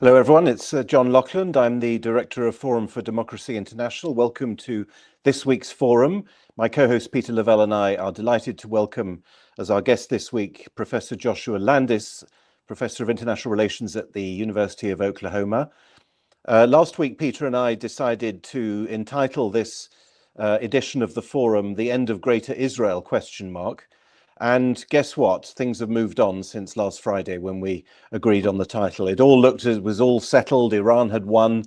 Hello, everyone. It's John Laughland. I'm the Director of Forum for Democracy International. Welcome to this week's forum. My co-host Peter Lavelle and I are delighted to welcome as our guest this week Professor Joshua Landis, Professor of International Relations at the University of Oklahoma. Last week, Peter and I decided to entitle this edition of the forum "The End of Greater Israel?" ? And guess what? Things have moved on since last Friday when we agreed on the title. It was all settled. Iran had won.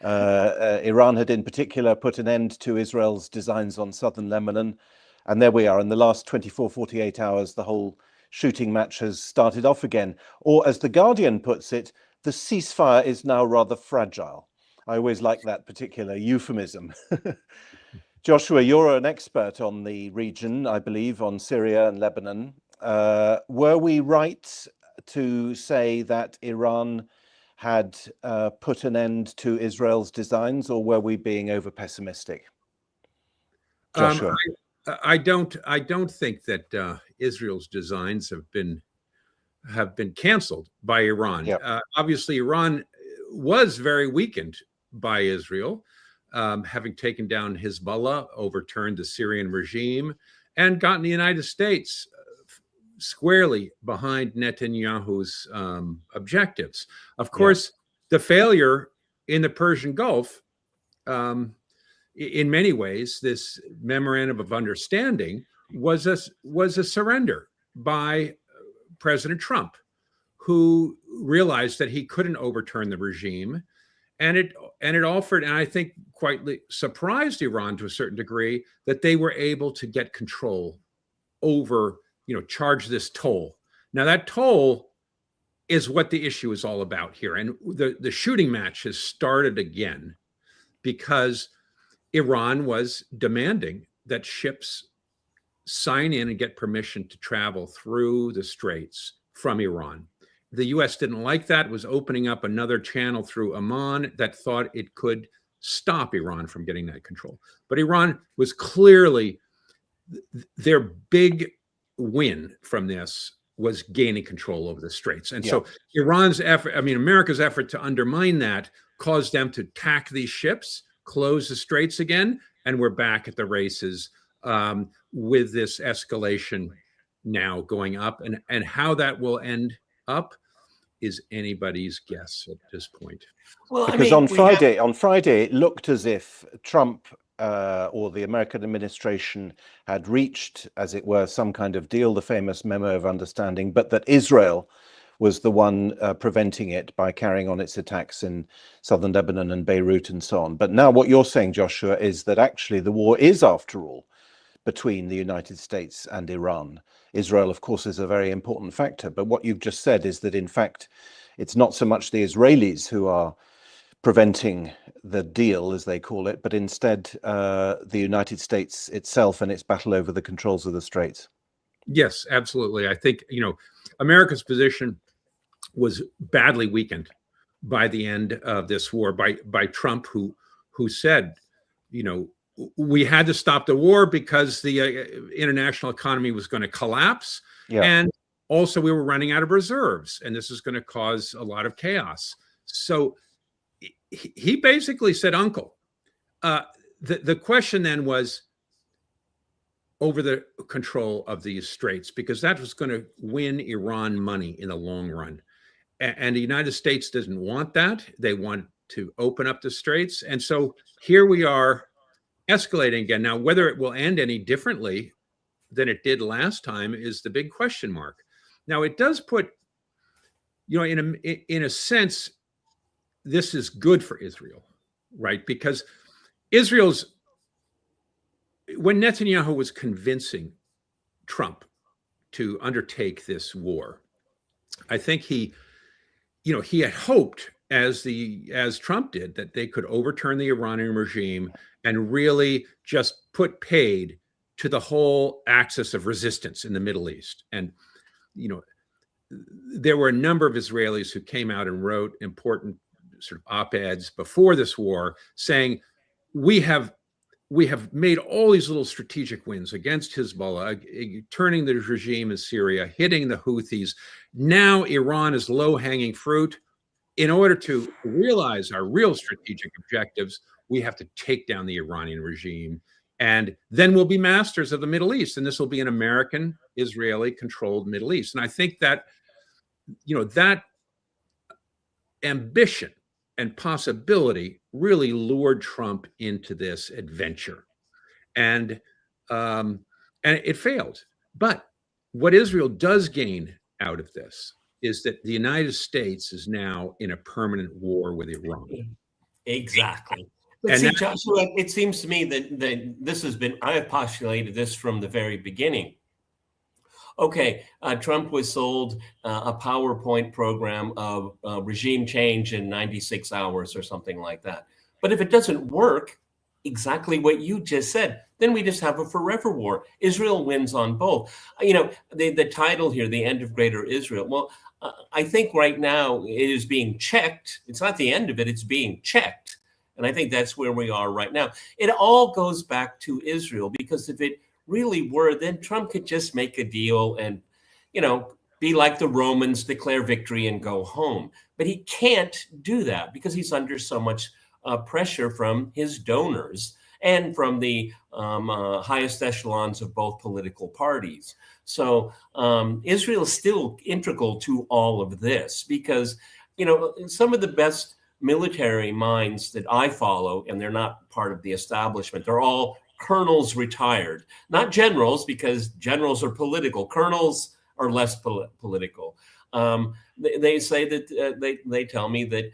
Iran had in particular put an end to Israel's designs on southern Lebanon. And there we are. In the last 24, 48 hours, the whole shooting match has started off again. Or as The Guardian puts it, the ceasefire is now rather fragile. I always like that particular euphemism. Joshua, you're an expert on the region, I believe, on Syria and Lebanon. Were we right to say that Iran had put an end to Israel's designs, or were we being over pessimistic? Joshua. I don't think that Israel's designs have been canceled by Iran. Yep. Obviously, Iran was very weakened by Israel. Having taken down Hezbollah, overturned the Syrian regime, and gotten the United States squarely behind Netanyahu's objectives. Of course, the failure in the Persian Gulf, in many ways, this memorandum of understanding was a surrender by President Trump, who realized that he couldn't overturn the regime. And it offered, and I think quite surprised Iran to a certain degree, that they were able to get control over, charge this toll. Now that toll is what the issue is all about here. And the shooting match has started again because Iran was demanding that ships sign in and get permission to travel through the straits from Iran. The U.S. didn't like that, was opening up another channel through Oman that thought it could stop Iran from getting that control. But Iran was clearly, their big win from this was gaining control over the straits. And so Iran's effort, America's effort to undermine that caused them to tack these ships, close the straits again, and we're back at the races with this escalation now going up. And how that will end up is anybody's guess at this point. Well, because on Friday, it looked as if Trump or the American administration had reached, as it were, some kind of deal, the famous memo of understanding, but that Israel was the one preventing it by carrying on its attacks in southern Lebanon and Beirut and so on. But now what you're saying, Joshua, is that actually the war is, after all, between the United States and Iran. Israel, of course, is a very important factor. But what you've just said is that, in fact, it's not so much the Israelis who are preventing the deal, as they call it, but instead the United States itself and its battle over the controls of the straits. Yes, absolutely. I think, America's position was badly weakened by the end of this war by Trump, who said, we had to stop the war because the international economy was going to collapse. And also we were running out of reserves, and this is going to cause a lot of chaos. So he basically said, uncle. The question then was over the control of these straits, because that was going to win Iran money in the long run. And the United States doesn't want that. They want to open up the straits. And so here we are, escalating again. Now, whether it will end any differently than it did last time is the big question mark. Now, it does put, in a sense, this is good for Israel, right? Because when Netanyahu was convincing Trump to undertake this war, I think he had hoped, as Trump did, that they could overturn the Iranian regime and really just put paid to the whole axis of resistance in the Middle East. And, there were a number of Israelis who came out and wrote important sort of op-eds before this war saying, we have made all these little strategic wins against Hezbollah, turning the regime in Syria, hitting the Houthis. Now Iran is low-hanging fruit. in order to realize our real strategic objectives, we have to take down the Iranian regime. And then we'll be masters of the Middle East. And this will be an American, Israeli controlled Middle East. And I think that, that ambition and possibility really lured Trump into this adventure. And it failed. But what Israel does gain out of this is that the United States is now in a permanent war with Iran. Exactly. But And see, that- Joshua, it seems to me that this has been, I have postulated this from the very beginning. Okay, Trump was sold a PowerPoint program of regime change in 96 hours or something like that. But if it doesn't work, exactly what you just said, then we just have a forever war. Israel wins on both. The title here, The End of Greater Israel. Well, I think right now it is being checked. It's not the end of it, it's being checked. And I think that's where we are right now. It all goes back to Israel, because if it really were, then Trump could just make a deal and, be like the Romans, declare victory and go home. But he can't do that because he's under so much pressure from his donors and from the highest echelons of both political parties. So Israel is still integral to all of this because, some of the best military minds that I follow, and they're not part of the establishment, they're all colonels retired, not generals, because generals are political. Colonels are less political. They say that they tell me that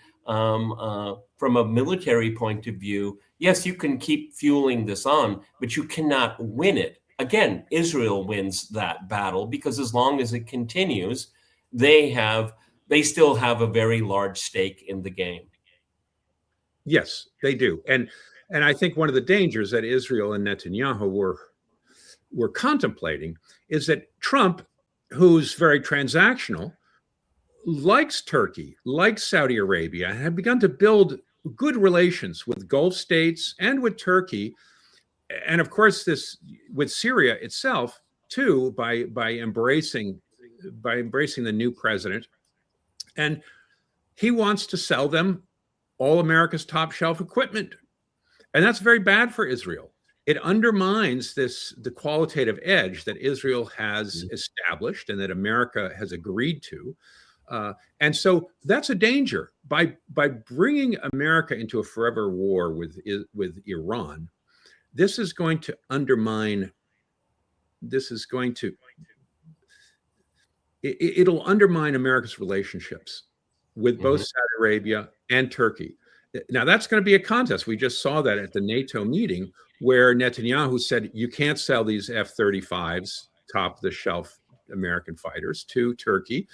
from a military point of view, yes, you can keep fueling this on, but you cannot win it. Again, Israel wins that battle because as long as it continues, they still have a very large stake in the game. Yes, they do. And I think one of the dangers that Israel and Netanyahu were contemplating is that Trump, who's very transactional, likes Turkey, likes Saudi Arabia, and had begun to build good relations with Gulf states and with Turkey. And of course, this with Syria itself, too, by embracing the new president. And he wants to sell them all America's top shelf equipment. And that's very bad for Israel. It undermines the qualitative edge that Israel has established and that America has agreed to. And so that's a danger. By bringing America into a forever war with Iran, it'll undermine America's relationships with both Saudi Arabia and Turkey. Now, that's going to be a contest. We just saw that at the NATO meeting where Netanyahu said, you can't sell these F-35s, top-of-the-shelf American fighters, to Turkey.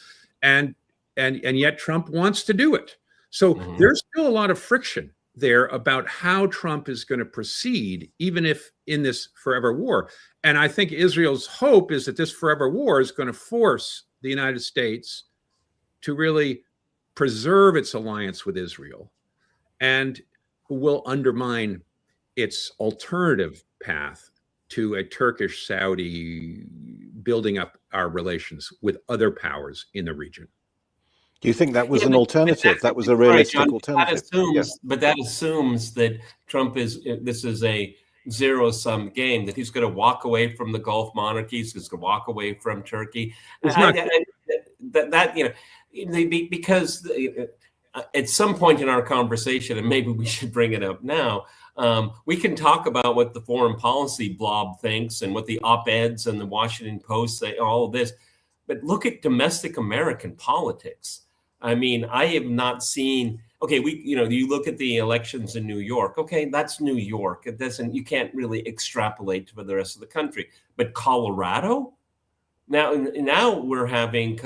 And yet Trump wants to do it. So there's still a lot of friction there about how Trump is going to proceed, even if in this forever war. And I think Israel's hope is that this forever war is going to force the United States to really preserve its alliance with Israel and will undermine its alternative path to a Turkish-Saudi building up our relations with other powers in the region. Do you think that was an alternative? That was a realistic alternative? That assumes that this is a zero-sum game, that he's going to walk away from the Gulf monarchies, he's going to walk away from Turkey. Because at some point in our conversation, and maybe we should bring it up now, we can talk about what the foreign policy blob thinks and what the op-eds and the Washington Post say, all of this. But look at domestic American politics. I mean, I have not seen. Okay, you look at the elections in New York. Okay, that's New York. You can't really extrapolate to the rest of the country. But Colorado, now we're having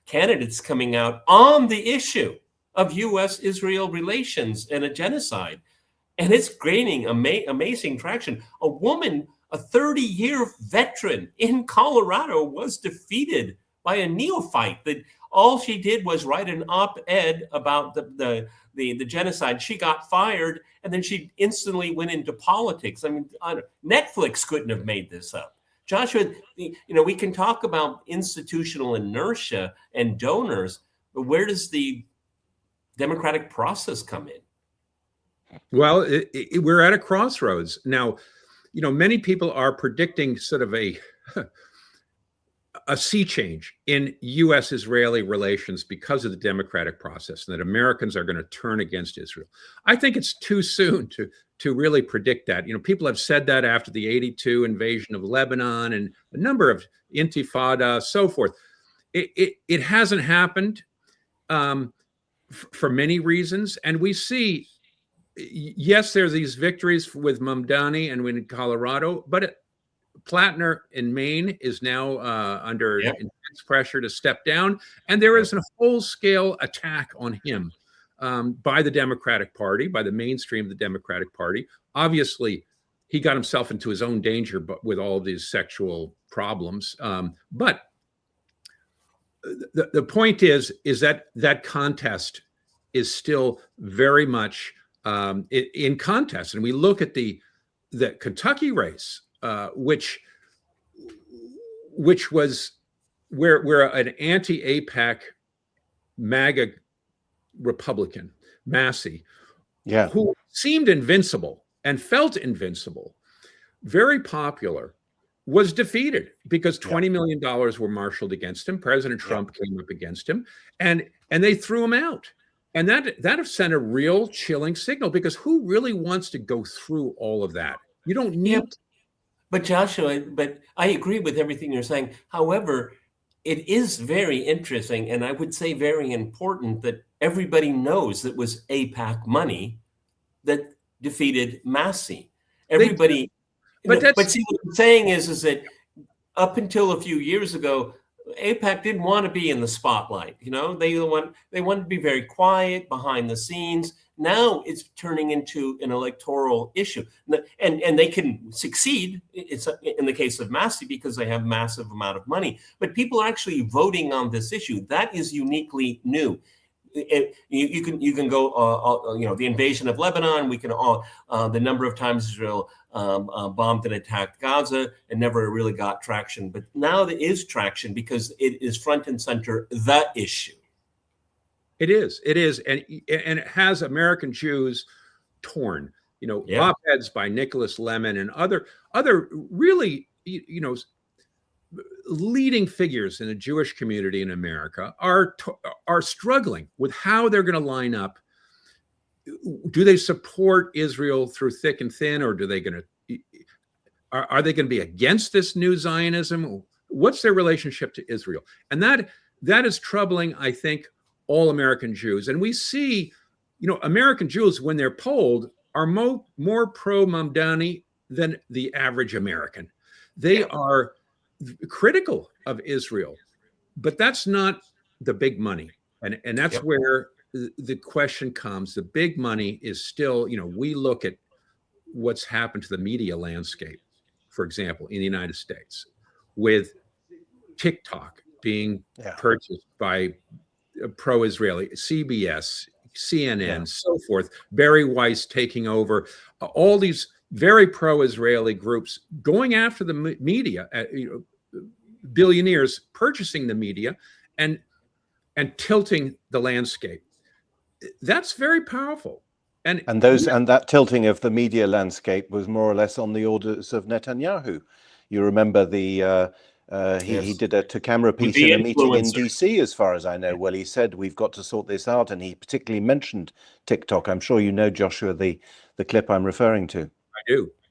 candidates coming out on the issue of U.S.-Israel relations and a genocide. And it's gaining amazing traction. A woman, a 30-year veteran in Colorado, was defeated by a neophyte that all she did was write an op-ed about the genocide. She got fired, and then she instantly went into politics. I mean, Netflix couldn't have made this up. Joshua, we can talk about institutional inertia and donors, but where does the democratic process come in? Well, we're at a crossroads now. Many people are predicting sort of a sea change in U.S.-Israeli relations because of the democratic process, and that Americans are going to turn against Israel. I think it's too soon to really predict that. People have said that after the '82 invasion of Lebanon and a number of intifada, so forth. It hasn't happened for many reasons, and we see. Yes, there's these victories with Mamdani and in Colorado, but Plattner in Maine is now under intense pressure to step down, and there is a whole-scale attack on him by the Democratic Party, by the mainstream of the Democratic Party. Obviously, he got himself into his own danger, but with all of these sexual problems. But the point is that contest is still very much in contest, and we look at the Kentucky race, which was where an anti-AIPAC MAGA Republican, Massey, who seemed invincible and felt invincible, very popular, was defeated because $20 million were marshaled against him. President Trump came up against him, and they threw him out. And that sent a real chilling signal, because who really wants to go through all of that? You don't need. But Joshua, I agree with everything you're saying. However, it is very interesting, and I would say very important, that everybody knows that was AIPAC money that defeated Massey. Everybody. But see, what I'm saying is that up until a few years ago, AIPAC didn't want to be in the spotlight. They wanted to be very quiet behind the scenes. Now it's turning into an electoral issue, and they can succeed. It's in the case of Massey because they have massive amount of money. But people are actually voting on this issue. That is uniquely new. You can go, the invasion of Lebanon. We can the number of times Israel bombed and attacked Gaza and never really got traction. But now there is traction because it is front and center the issue. It is, and it has American Jews torn. Op-eds by Nicholas Lemon and other really leading figures in the Jewish community in America are struggling with how they're going to line up. Do they support Israel through thick and thin, or are they going to be against this new Zionism? What's their relationship to Israel? And that is troubling, I think, all American Jews. And we see, American Jews, when they're polled, are more pro-Mamdani than the average American. They are critical of Israel, but that's not the big money. And that's where the question comes. The big money is still, we look at what's happened to the media landscape, for example, in the United States, with TikTok being purchased by pro-Israeli, CBS, CNN, so forth, Barry Weiss taking over, all these very pro-Israeli groups going after the media, billionaires purchasing the media and tilting the landscape. That's very powerful. And that tilting of the media landscape was more or less on the orders of Netanyahu. You remember he did a to-camera piece in a meeting in DC, as far as I know. Well, he said, we've got to sort this out. And he particularly mentioned TikTok. I'm sure you know, Joshua, the clip I'm referring to.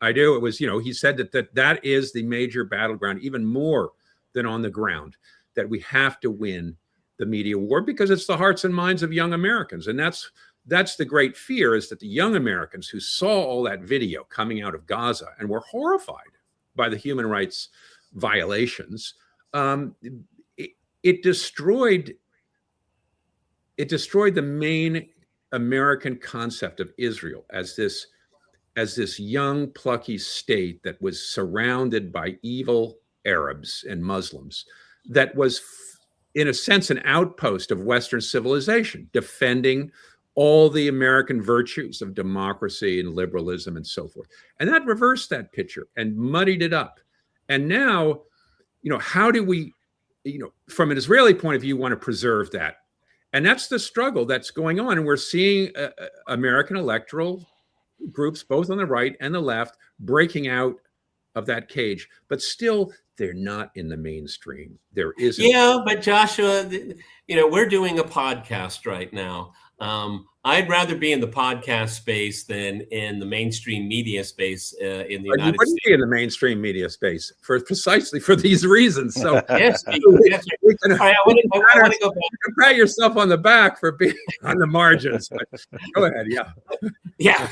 I do. It was, he said that is the major battleground, even more than on the ground, that we have to win the media war because it's the hearts and minds of young Americans. And that's the great fear, is that the young Americans who saw all that video coming out of Gaza and were horrified by the human rights violations, it destroyed the main American concept of Israel as this young, plucky state that was surrounded by evil Arabs and Muslims, that was, in a sense, an outpost of Western civilization, defending all the American virtues of democracy and liberalism and so forth. And that reversed that picture and muddied it up. And now, how do we, from an Israeli point of view, want to preserve that And that's the struggle that's going on. And we're seeing American electoral groups, both on the right and the left, breaking out of that cage. But still, they're not in the mainstream. There isn't. Yeah, but Joshua, we're doing a podcast right now. I'd rather be in the podcast space than in the mainstream media space in the United States. You wouldn't be in the mainstream media space precisely for these reasons. So yes, I want to go back. You can pat yourself on the back for being on the margins. But go ahead, yeah. Yeah.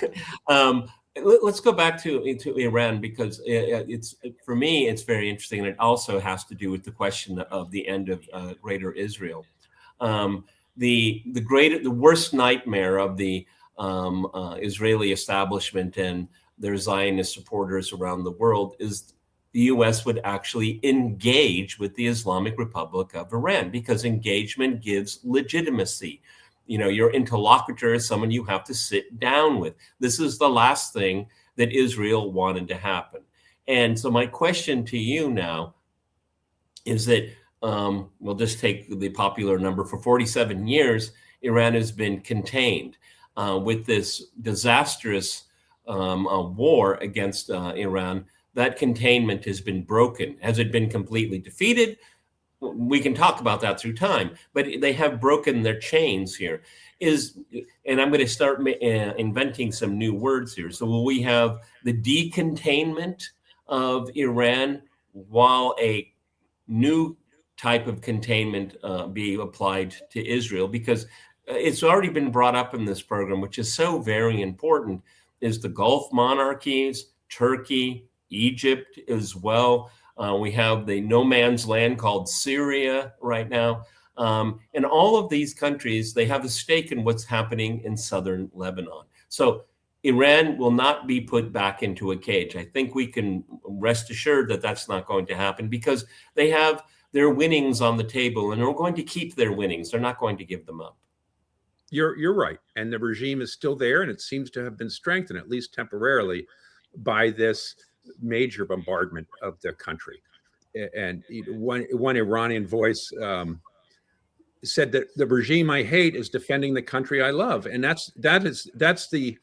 Let's go back to Iran, because it's, for me, it's very interesting, and it also has to do with the question of the end of Greater Israel. The worst nightmare of the Israeli establishment and their Zionist supporters around the world is the U.S. would actually engage with the Islamic Republic of Iran, because engagement gives legitimacy. Your interlocutor is someone you have to sit down with. This is the last thing that Israel wanted to happen. And so my question to you now is that, we'll just take the popular number. For 47 years, Iran has been contained. With this disastrous war against Iran, that containment has been broken. Has it been completely defeated? We can talk about that through time, but they have broken their chains here. And I'm going to start inventing some new words here. So will we have the decontainment of Iran while a new type of containment be applied to Israel? Because it's already been brought up in this program, which is so very important, is the Gulf monarchies, Turkey, Egypt as well. We have the no man's land called Syria right now. And all of these countries, they have a stake in what's happening in southern Lebanon. So Iran will not be put back into a cage. I think we can rest assured that that's not going to happen, because they have their winnings on the table, and they're going to keep their winnings. They're not going to give them up. You're right. And the regime is still there, and it seems to have been strengthened, at least temporarily, by this major bombardment of the country. And one Iranian voice said that the regime I hate is defending the country I love. And that's the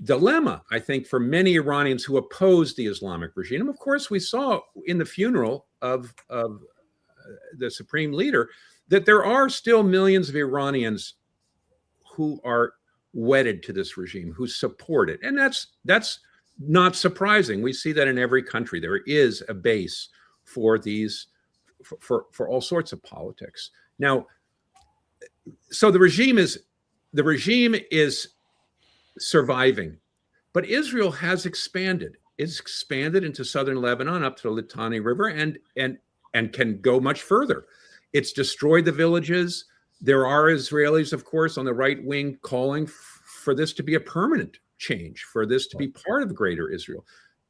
dilemma, I think, for many Iranians who oppose the Islamic regime. And of course, we saw in the funeral of the supreme leader that there are still millions of Iranians who are wedded to this regime, who support it. And that's not surprising. We see that in every country. There is a base for these, for all sorts of politics. Now, so the regime is surviving, but Israel has expanded. It's expanded into southern Lebanon up to the Litani River and can go much further. It's destroyed the villages. There are Israelis, of course, on the right wing calling for this to be a permanent change, for this to be part of Greater Israel.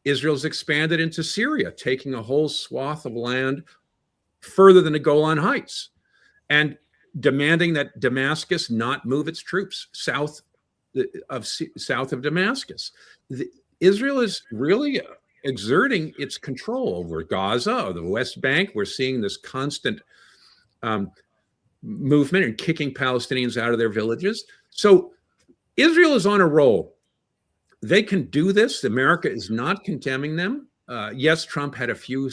Israel's expanded into Syria, taking a whole swath of land further than the Golan Heights, and demanding that Damascus not move its troops south of Damascus. Israel is really exerting its control over Gaza or the West Bank. We're seeing this constant movement and kicking Palestinians out of their villages. So Israel is on a roll. They can do this. America is not condemning them. Yes, Trump had a few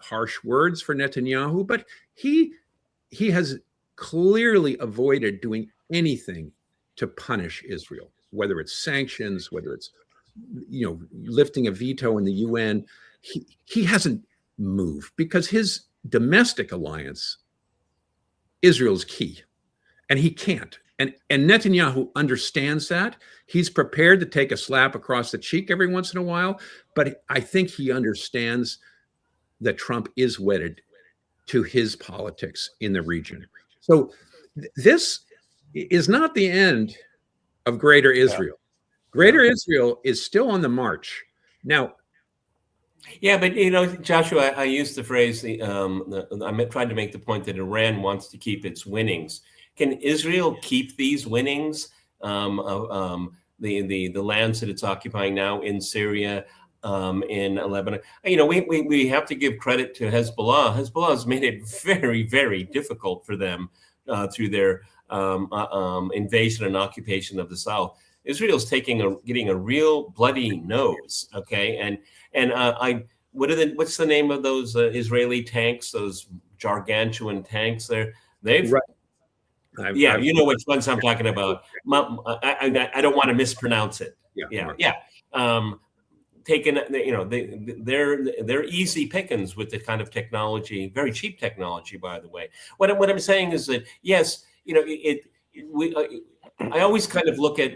harsh words for Netanyahu, but he has clearly avoided doing anything to punish Israel, whether it's sanctions, whether it's lifting a veto in the UN. He hasn't moved because his domestic alliance, Israel's key, and he can't. And Netanyahu understands that. He's prepared to take a slap across the cheek every once in a while, but I think he understands that Trump is wedded to his politics in the region. So this is not the end of Greater Israel. Greater Israel is still on the march. Now, yeah, but Joshua, I used the phrase. I tried to make the point that Iran wants to keep its winnings. Can Israel keep these winnings? The lands that it's occupying now in Syria, in Lebanon. We have to give credit to Hezbollah. Hezbollah has made it very, very difficult for them through their invasion and occupation of the South, Israel's getting a real bloody nose. Okay, what's the name of those Israeli tanks? Those gargantuan tanks. They've right. you know which ones I'm talking about. I don't want to mispronounce it. Yeah. Taken, they're easy pickings with the kind of technology, very cheap technology, by the way. What I'm saying is that yes, I always kind of look at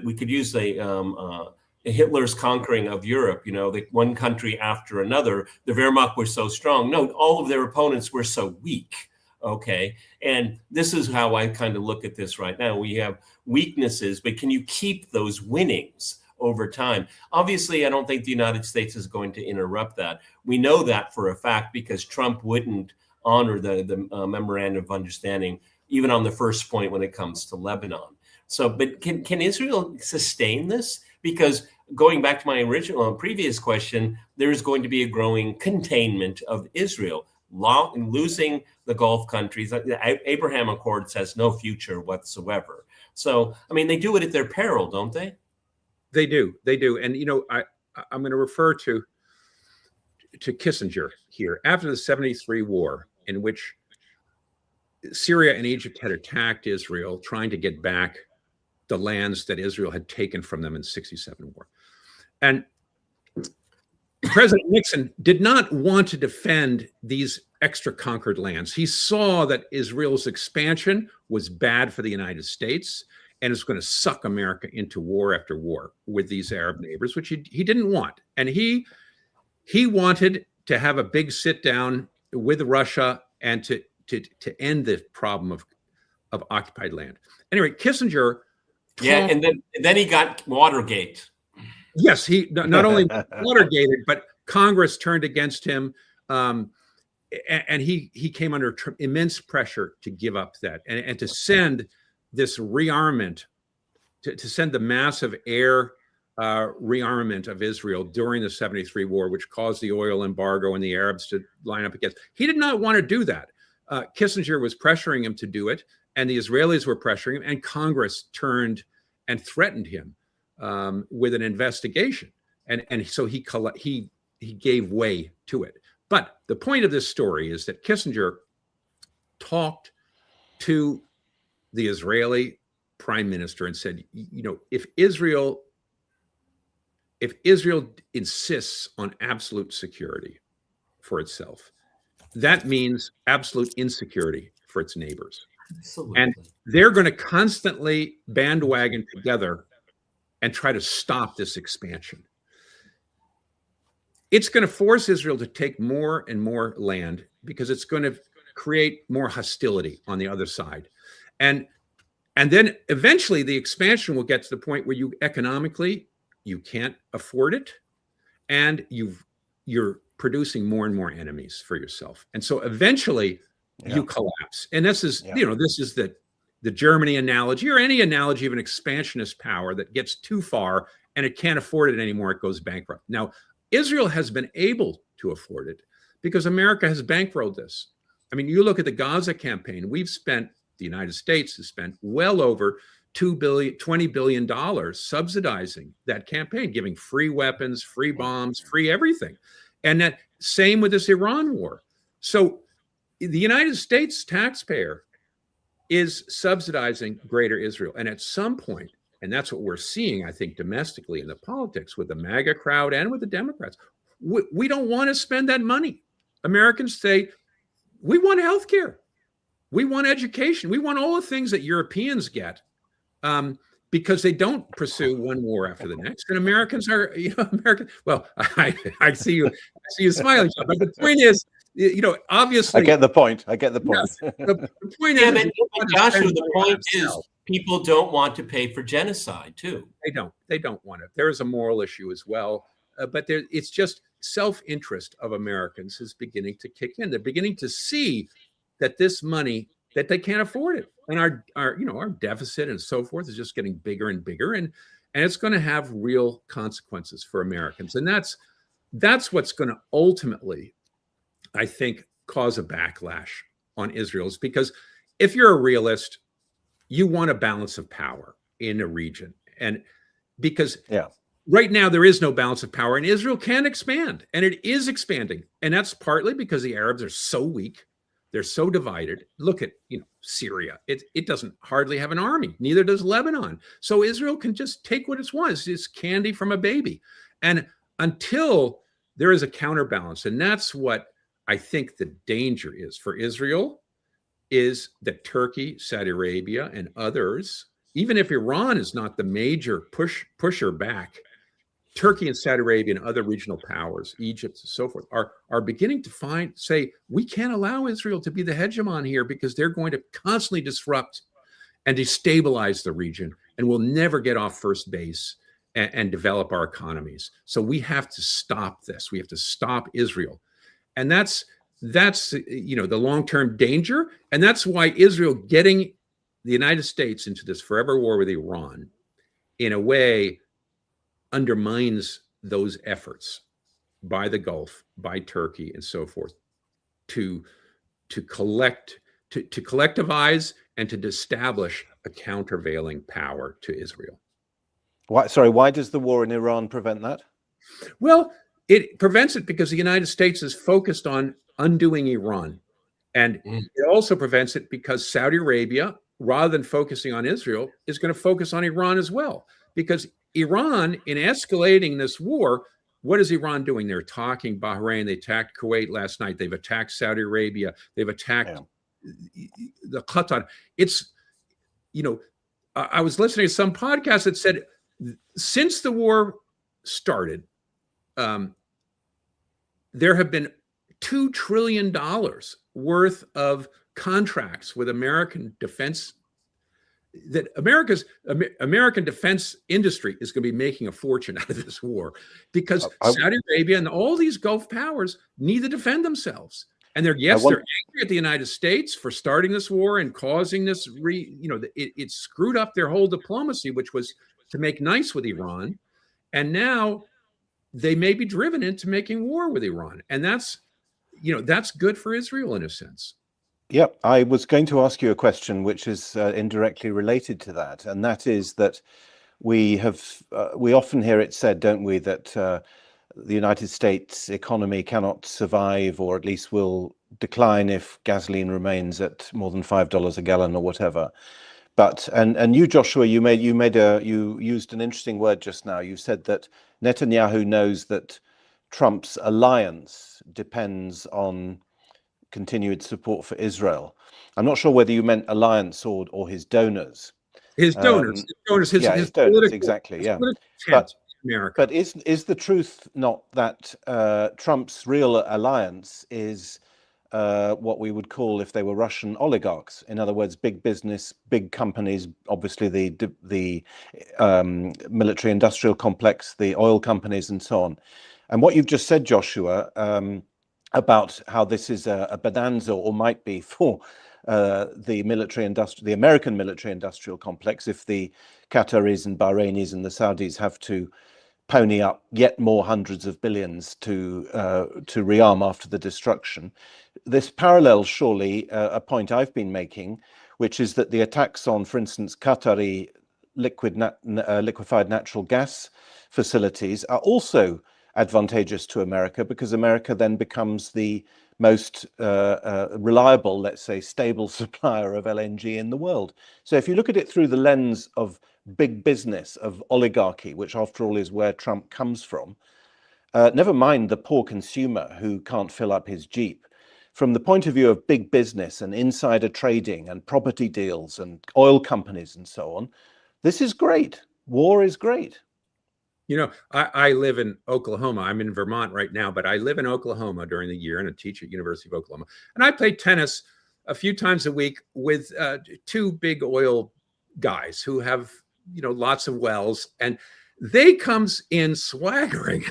we could use Hitler's conquering of Europe. One country after another. The Wehrmacht were so strong. No, all of their opponents were so weak. Okay, and this is how I kind of look at this right now. We have weaknesses, but can you keep those winnings over time? Obviously, I don't think the United States is going to interrupt that. We know that for a fact because Trump wouldn't honor the memorandum of understanding, even on the first point when it comes to Lebanon. So, but can Israel sustain this? Because going back to my previous question, there is going to be a growing containment of Israel. Losing the Gulf countries, the Abraham Accords has no future whatsoever. So, I mean, they do it at their peril, don't they? They do. And, I'm going to refer to Kissinger here. After the 73 war, in which Syria and Egypt had attacked Israel, trying to get back the lands that Israel had taken from them in the 67 war. And President Nixon did not want to defend these extra conquered lands. He saw that Israel's expansion was bad for the United States and is going to suck America into war after war with these Arab neighbors, which he didn't want. And he wanted to have a big sit down with Russia and to end the problem of occupied land. Anyway, Kissinger. And then he got Watergate. Yes, he not only Watergated, but Congress turned against him. And he came under immense pressure to give up that and to send this rearmament, to send the massive air rearmament of Israel during the 73 war, which caused the oil embargo and the Arabs to line up against. He did not want to do that. Kissinger was pressuring him to do it, and the Israelis were pressuring him, and Congress turned and threatened him with an investigation. And so he gave way to it. But the point of this story is that Kissinger talked to the Israeli prime minister and said, if Israel insists on absolute security for itself, that means absolute insecurity for its neighbors. Absolutely. And they're going to constantly bandwagon together and try to stop this expansion. It's going to force Israel to take more and more land because it's going to create more hostility on the other side. And then eventually the expansion will get to the point where you economically, you can't afford it. And you're producing more and more enemies for yourself. And so eventually you collapse. And this is, this is the Germany analogy, or any analogy of an expansionist power that gets too far and it can't afford it anymore. It goes bankrupt. Now, Israel has been able to afford it because America has bankrolled this. I mean, you look at the Gaza campaign, the United States has spent well over $20 billion subsidizing that campaign, giving free weapons, free bombs, free everything. And that same with this Iran war. So the United States taxpayer is subsidizing greater Israel. And at some point, and that's what we're seeing, I think, domestically in the politics with the MAGA crowd and with the Democrats, we don't want to spend that money. Americans say, we want healthcare. We want education. We want all the things that Europeans get because they don't pursue one war after the next. And Americans are, American. Well, I see you smiling, but the point is, obviously, I get the point. Yes, the point is, Joshua, the point is, people don't want to pay for genocide too. They don't want it. There is a moral issue as well, but it's just self-interest of Americans is beginning to kick in. They're beginning to see that this money, that they can't afford it, and our deficit and so forth is just getting bigger and bigger, and it's going to have real consequences for Americans, and that's what's going to ultimately, I think, cause a backlash on Israel, is because if you're a realist, you want a balance of power in a region. And because right now there is no balance of power, and Israel can expand, and it is expanding. And that's partly because the Arabs are so weak. They're so divided. Look at, Syria. It doesn't hardly have an army. Neither does Lebanon. So Israel can just take what it wants. It's candy from a baby. And until there is a counterbalance, and that's what I think the danger is for Israel, is that Turkey, Saudi Arabia, and others, even if Iran is not the major pusher back, Turkey and Saudi Arabia and other regional powers, Egypt and so forth, are beginning to say, we can't allow Israel to be the hegemon here because they're going to constantly disrupt and destabilize the region, and we'll never get off first base and develop our economies. So we have to stop this. We have to stop Israel. And that's the long-term danger. And that's why Israel getting the United States into this forever war with Iran, in a way, undermines those efforts by the Gulf, by Turkey, and so forth, to collectivize and to establish a countervailing power to Israel. Why does the war in Iran prevent that? Well, it prevents it because the United States is focused on undoing Iran. And it also prevents it because Saudi Arabia, rather than focusing on Israel, is going to focus on Iran as well. Because Iran, in escalating this war, what is Iran doing? They're attacking Bahrain. They attacked Kuwait last night. They've attacked Saudi Arabia. They've attacked the Qatar. It's, I was listening to some podcast that said, since the war started, there have been $2 trillion worth of contracts with American defense, that American defense industry is going to be making a fortune out of this war, because Saudi Arabia and all these Gulf powers need to defend themselves. And they're angry at the United States for starting this war and causing this, it screwed up their whole diplomacy, which was to make nice with Iran. And now they may be driven into making war with Iran. And that's good for Israel in a sense. Yeah, I was going to ask you a question which is indirectly related to that, and that is that we often hear it said, don't we, that the United States economy cannot survive, or at least will decline, if gasoline remains at more than $5 a gallon or whatever. But and you, Joshua, you used an interesting word just now. You said that Netanyahu knows that Trump's alliance depends on continued support for Israel. I'm not sure whether you meant alliance or his donors. His donors. His donors, exactly. Yeah. America. But is the truth not that Trump's real alliance is what we would call, if they were Russian, oligarchs? In other words, big business, big companies, obviously the military industrial complex, the oil companies, and so on. And what you've just said, Joshua, about how this is a bonanza, or might be, for the American military industrial complex, if the Qataris and Bahrainis and the Saudis have to pony up yet more hundreds of billions to rearm after the destruction. This parallels surely a point I've been making, which is that the attacks on, for instance, Qatari liquefied natural gas facilities are also advantageous to America, because America then becomes the most reliable, let's say, stable supplier of LNG in the world. So if you look at it through the lens of big business, of oligarchy, which after all is where Trump comes from, never mind the poor consumer who can't fill up his Jeep. From the point of view of big business and insider trading and property deals and oil companies and so on, this is great. War is great. I live in Oklahoma. I'm in Vermont right now, but I live in Oklahoma during the year, and I teach at University of Oklahoma. And I play tennis a few times a week with two big oil guys who have, lots of wells, and they comes in swaggering.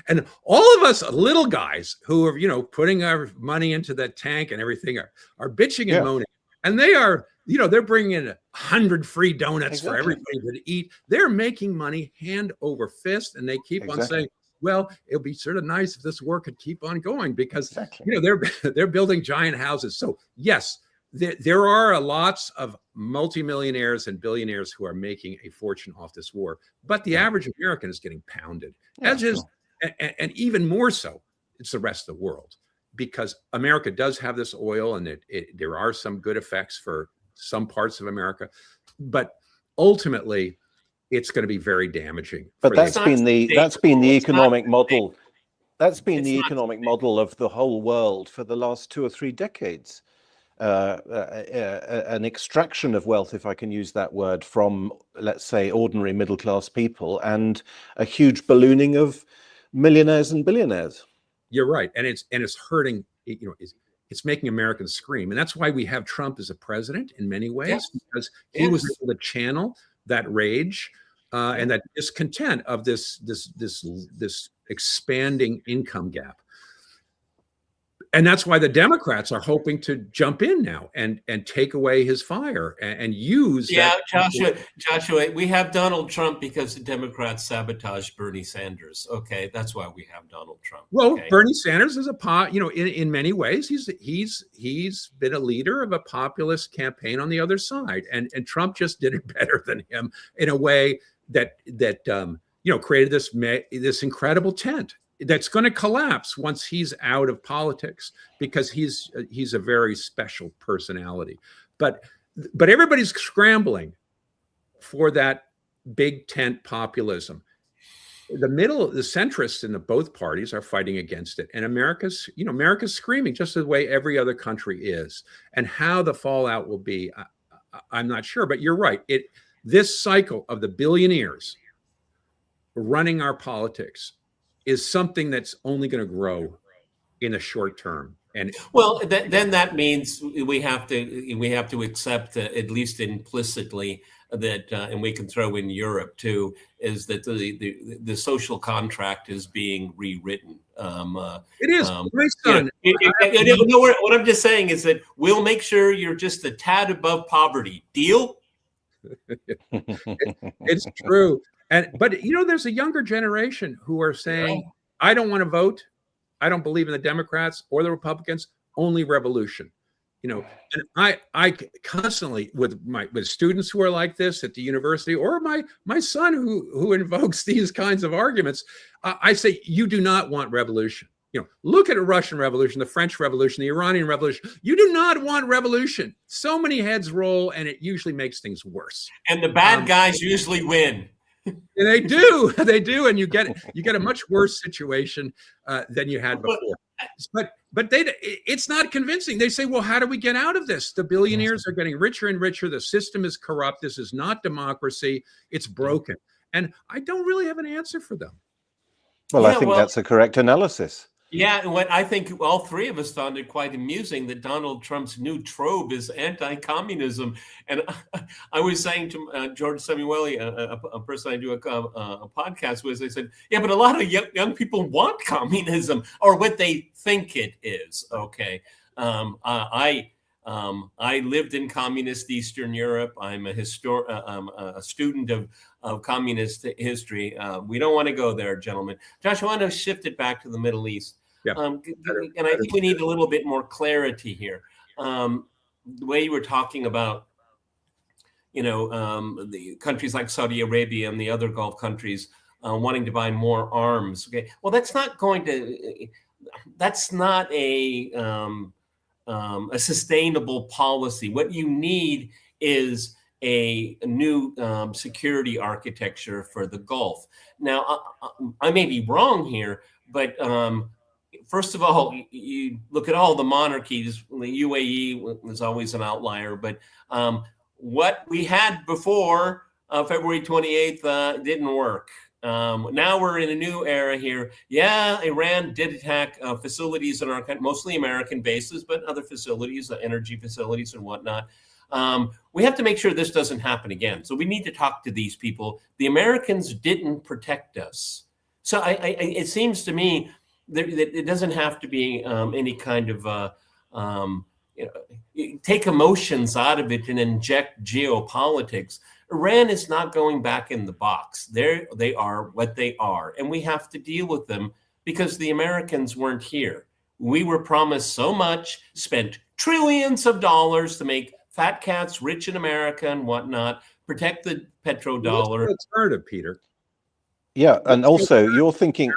And all of us little guys who are, putting our money into that tank and everything are bitching and moaning. And they are, they're bringing in 100 free donuts for everybody to eat. They're making money hand over fist, and they keep on saying, well, it'll be sort of nice if this war could keep on going, because they're building giant houses. So yes, there are lots of multimillionaires and billionaires who are making a fortune off this war, but the average American is getting pounded, as is, and even more so, it's the rest of the world, because America does have this oil, and there are some good effects for some parts of America, but ultimately, it's going to be very damaging. But that's been the economic model. That's been the economic model of the whole world for the last 2 or 3 decades. An extraction of wealth, if I can use that word, from, let's say, ordinary middle-class people, and a huge ballooning of millionaires and billionaires. You're right, and it's hurting. It's making Americans scream, and that's why we have Trump as a president in many ways, because he was able to channel that rage and that discontent of this expanding income gap. And that's why the Democrats are hoping to jump in now and take away his fire and use. Yeah, Joshua, we have Donald Trump because the Democrats sabotaged Bernie Sanders. Okay, that's why we have Donald Trump. Well, okay? Bernie Sanders is in many ways he's been a leader of a populist campaign on the other side, and Trump just did it better than him in a way that created this incredible tent that's going to collapse once he's out of politics, because he's a very special personality. But everybody's scrambling for that big tent populism. The centrists in both parties are fighting against it, and America's screaming just the way every other country is. And how the fallout will be, I'm not sure. But you're right. This cycle of the billionaires running our politics is something that's only going to grow in the short term. And then that means we have to accept, at least implicitly, that, and we can throw in Europe too, is that the social contract is being rewritten. It is. My son. What I'm just saying is that we'll make sure you're just a tad above poverty. Deal? It's true. But there's a younger generation who are saying, I don't want to vote. I don't believe in the Democrats or the Republicans, only revolution. And I constantly with students who are like this at the university, or my son who invokes these kinds of arguments, I say, you do not want revolution. Look at the Russian Revolution, the French Revolution, the Iranian Revolution. You do not want revolution. So many heads roll, and it usually makes things worse. And the bad guys usually win. And they do, and you get a much worse situation than you had before. But it's not convincing. They say, well, how do we get out of this? The billionaires are getting richer and richer. The system is corrupt. This is not democracy. It's broken. And I don't really have an answer for them. Well, I think that's a correct analysis. Yeah, and what I think all three of us found it quite amusing that Donald Trump's new trope is anti-communism. And I was saying to George Samueli, a person I do a podcast with, I said, yeah, but a lot of young people want communism, or what they think it is. Okay. I lived in communist Eastern Europe. I'm a student of communist history. We don't want to go there, gentlemen. Josh, I want to shift it back to the Middle East. Yeah. And I think we need a little bit more clarity here. The way you were talking about, the countries like Saudi Arabia and the other Gulf countries wanting to buy more arms. Okay. Well, that's not a sustainable policy. What you need is a new security architecture for the Gulf. Now, I may be wrong here, but first of all, you look at all the monarchies. The UAE was always an outlier, but what we had before February 28th didn't work. Now we're in a new era here. Yeah, Iran did attack facilities in our country, mostly American bases, but other facilities, energy facilities and whatnot. We have to make sure this doesn't happen again. So we need to talk to these people. The Americans didn't protect us. So it seems to me that it doesn't have to be any kind of take emotions out of it and inject geopolitics. Iran is not going back in the box. They are what they are, and we have to deal with them because the Americans weren't here. We were promised so much, spent trillions of dollars to make fat cats rich in America and whatnot, protect the petrodollar. What's the alternative, Peter? Yeah, and also you're thinking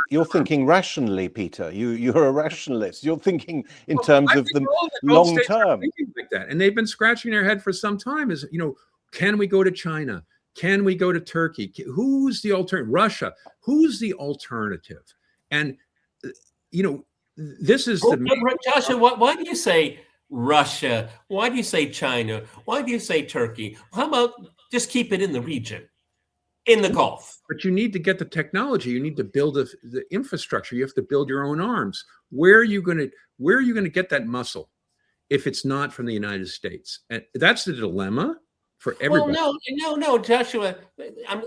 rationally, Peter. You're a rationalist. You're thinking in terms of the long term. Like that, and they've been scratching their head for some time. Is, can we go to China? Can we go to Turkey? Who's the alternative? Russia? Who's the alternative? And this is Joshua, why do you say Russia? Why do you say China? Why do you say Turkey? How about just keep it in the region, in the Gulf? But you need to get the technology. You need to build the infrastructure. You have to build your own arms. Where are you going to get that muscle if it's not from the United States? And that's the dilemma for everybody. Well, no, Joshua.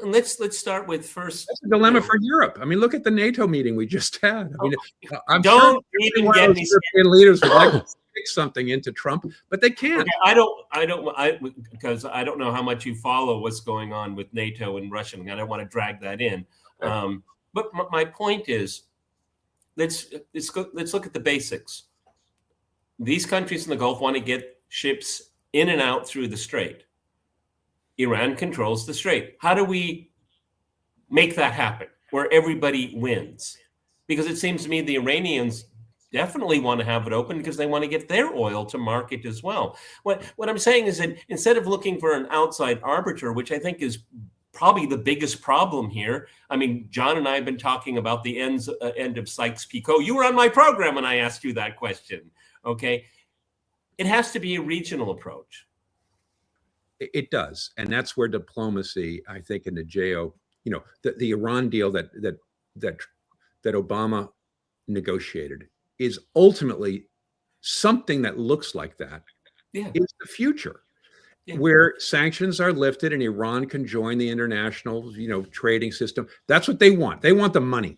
Let's start with first. That's a dilemma for Europe. I mean, look at the NATO meeting we just had. I mean, I'm don't sure even get me European leaders would like to stick something into Trump, but they can't. Okay, because I don't know how much you follow what's going on with NATO and Russia, and I don't want to drag that in. But my point is, let's look at the basics. These countries in the Gulf want to get ships in and out through the strait. Iran controls the strait. How do we make that happen where everybody wins? Because it seems to me the Iranians definitely want to have it open because they want to get their oil to market as well. What I'm saying is that instead of looking for an outside arbiter, which I think is probably the biggest problem here. I mean, John and I have been talking about the end of Sykes-Picot. You were on my program when I asked you that question. Okay. It has to be a regional approach. It does. And that's where diplomacy, I think, in the the Iran deal that Obama negotiated is ultimately something that looks like that. Yeah. Is the future. Yeah. Where sanctions are lifted and Iran can join the international, trading system. That's what they want. They want the money.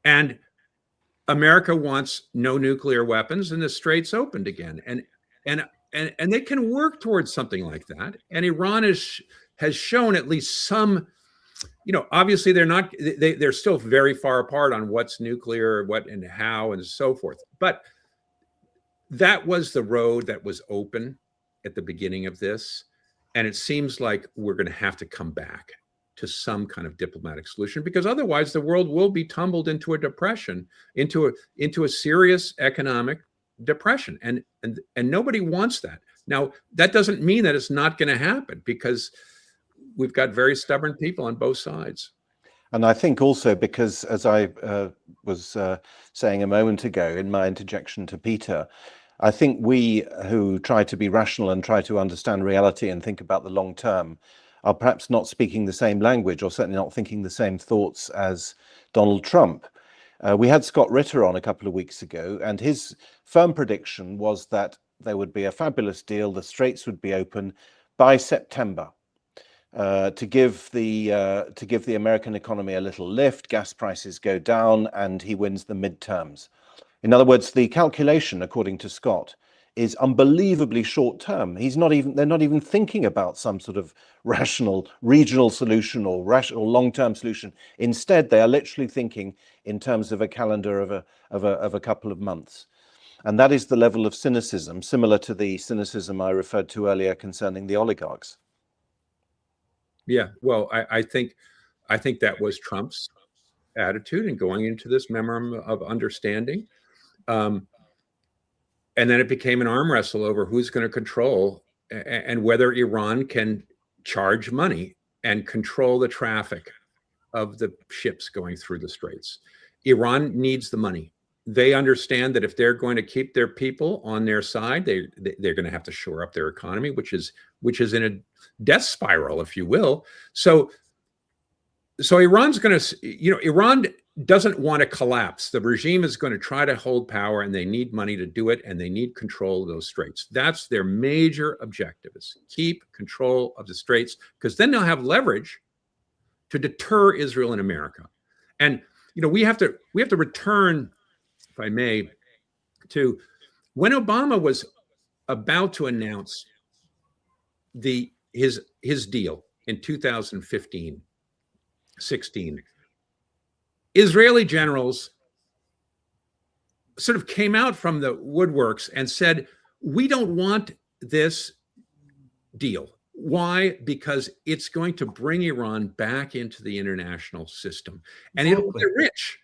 And America wants no nuclear weapons and the strait's opened again. And they can work towards something like that. And Iran has shown at least some, obviously they're still very far apart on what's nuclear, what and how and so forth. But that was the road that was open at the beginning of this. And it seems like we're going to have to come back to some kind of diplomatic solution, because otherwise the world will be tumbled into a depression, into a serious economic depression. And nobody wants that. Now, that doesn't mean that it's not going to happen, because we've got very stubborn people on both sides. And I think also because, as I was saying a moment ago in my interjection to Peter, I think we who try to be rational and try to understand reality and think about the long term are perhaps not speaking the same language, or certainly not thinking the same thoughts as Donald Trump. We had Scott Ritter on a couple of weeks ago, and his firm prediction was that there would be a fabulous deal. The straits would be open by September to give the American economy a little lift. Gas prices go down, and he wins the midterms. In other words, the calculation, according to Scott, is unbelievably short term. They're not even thinking about some sort of rational regional solution or rational long-term solution. Instead, they are literally thinking in terms of a calendar of a couple of months. And that is the level of cynicism, similar to the cynicism I referred to earlier concerning the oligarchs. Yeah, well, I think that was Trump's attitude in going into this memorandum of understanding. And then it became an arm wrestle over who's going to control and whether Iran can charge money and control the traffic of the ships going through the straits. Iran needs the money. They understand that if they're going to keep their people on their side, they're going to have to shore up their economy, which is in a death spiral, if you will. So Iran's going to, Iran doesn't want to collapse. The regime is going to try to hold power, and they need money to do it, and they need control of those straits. That's their major objective, is keep control of the straits, because then they'll have leverage to deter Israel and America. And we have to return, if I may, to when Obama was about to announce his deal in 2015, 16. Israeli generals sort of came out from the woodworks and said, we don't want this deal. Why? Because it's going to bring Iran back into the international system, and it'll Exactly. get rich,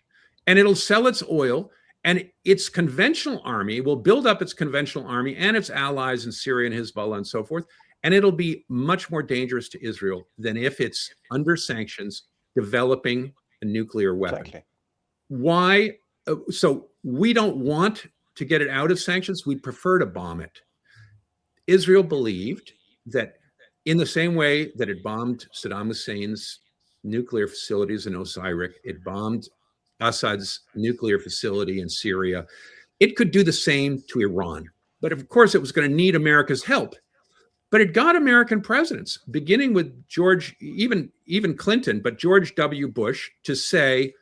and it'll sell its oil, and its conventional army will build up its conventional army and its allies in Syria and Hezbollah and so forth, and it'll be much more dangerous to Israel than if it's under sanctions developing a nuclear weapon. Exactly. Why? So we don't want to get it out of sanctions. We'd prefer to bomb it. Israel believed that in the same way that it bombed Saddam Hussein's nuclear facilities in Osirak, it bombed Assad's nuclear facility in Syria, it could do the same to Iran. But of course, it was going to need America's help. But it got American presidents, beginning with George, even Clinton, but George W. Bush, to say,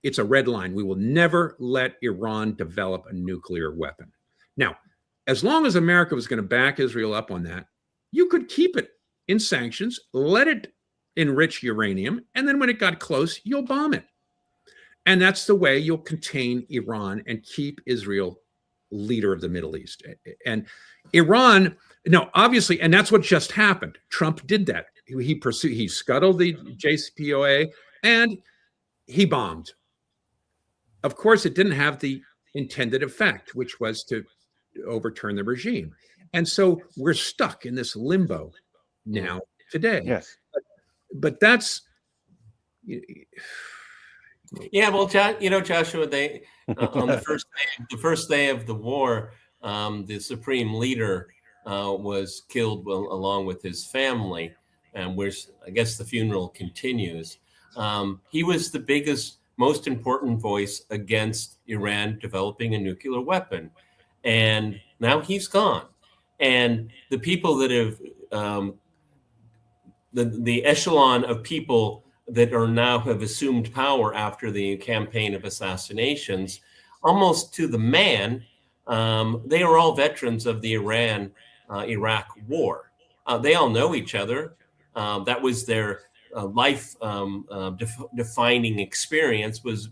it's a red line. We will never let Iran develop a nuclear weapon. Now, as long as America was going to back Israel up on that, you could keep it in sanctions, let it enrich uranium, and then when it got close, you'll bomb it. And that's the way you'll contain Iran and keep Israel leader of the Middle East. And Iran, no, obviously, and that's what just happened. Trump did that. He scuttled the JCPOA and he bombed. Of course, it didn't have the intended effect, which was to overturn the regime. And so we're stuck in this limbo now today. Yes. But that's... Yeah, well, Joshua, they on the first day of the war, the supreme leader was killed along with his family, and I guess the funeral continues. He was the biggest, most important voice against Iran developing a nuclear weapon, and now he's gone. And the people that have the echelon of people that have assumed power after the campaign of assassinations, almost to the man, they are all veterans of the Iran-Iraq war. They all know each other. That was their life defining experience, was